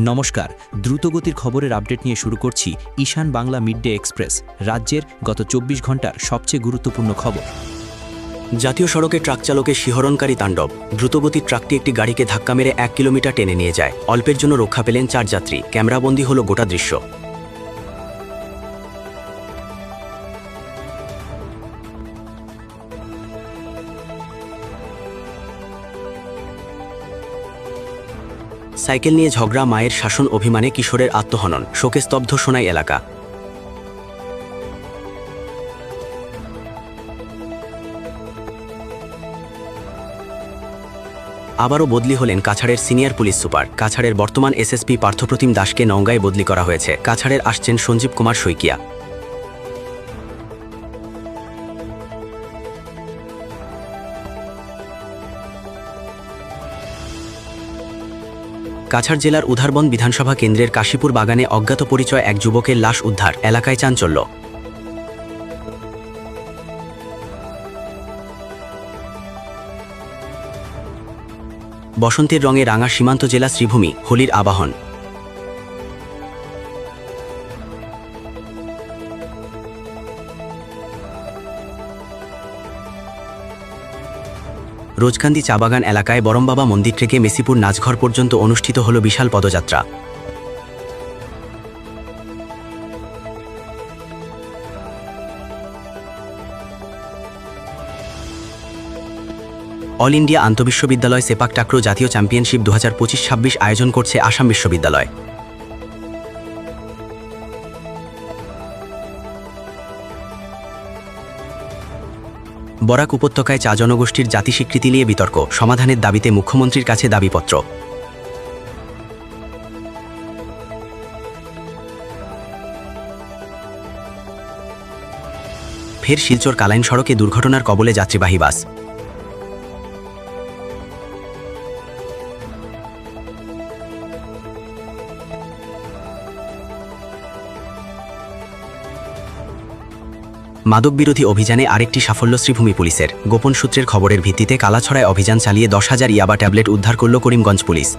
নমস্কার, দ্রুতগতির খবরের আপডেট নিয়ে শুরু করছি ঈশান বাংলা মিডডে এক্সপ্রেস, রাজ্যের গত ২৪ ঘন্টার সবচেয়ে গুরুত্বপূর্ণ খবর। জাতীয় সড়কে ট্রাক চালকের শিহরণকারী তাণ্ডব। দ্রুতগতির ট্রাকটি একটি গাড়িকে ধাক্কা মেরে ১ কিলোমিটার টেনে নিয়ে যায়। অল্পের জন্য রক্ষা পেলেন ৪ যাত্রী। ক্যামেরাবন্দি হলো গোটা দৃশ্য। সাইকেল নিয়ে ঝগড়া, মায়ের শাসন, অভিমানে কিশোরের আত্মহনন। শোকে স্তব্ধ সোনাই এলাকা। আবারও বদলি হলেন কাছাড়ের সিনিয়র পুলিশ সুপার। কাছাড়ের বর্তমান এসএসপি পার্থপ্রতিম দাসকে নওগাঁয় বদলি করা হয়েছে। কাছাড়ের আসছেন সঞ্জীব কুমার শইকিয়া। কাছাড় জেলার উধারবন বিধানসভা কেন্দ্রের কাশীপুর বাগানে অজ্ঞাত পরিচয় এক যুবকের লাশ উদ্ধার। এলাকায় চাঞ্চল্য। বসন্তের রঙে রাঙা সীমান্ত জেলা শ্রীভূমি, হোলির আবাহন। রোজকান্দি চাবাগান এলাকায় বরমবাবা মন্দির থেকে মেসিপুর নাচঘর পর্যন্ত অনুষ্ঠিত হল বিশাল পদযাত্রা। অল ইন্ডিয়া আন্তঃবিশ্ববিদ্যালয় সেপাক টাক্রো জাতীয় চ্যাম্পিয়নশিপ 2025-26 আয়োজন করছে আসাম বিশ্ববিদ্যালয়। বরাক উপত্যকায় চা জনগোষ্ঠীর জাতি স্বীকৃতি নিয়ে বিতর্ক। সমাধানের দাবিতে মুখ্যমন্ত্রীর কাছে দাবিপত্র। ফের শিলচর কালাইন সড়কে দুর্ঘটনার কবলে যাত্রীবাহী বাস। মাদকবিরোধী অভিযানে আরেকটি সাফল্য শ্রীভূমি পুলিশের। গোপন সূত্রের খবরের ভিত্তিতে কালাছড়ায় অভিযান চালিয়ে ১০,০০০ ইয়াবা ট্যাবলেট উদ্ধার করল করিমগঞ্জ পুলিশ।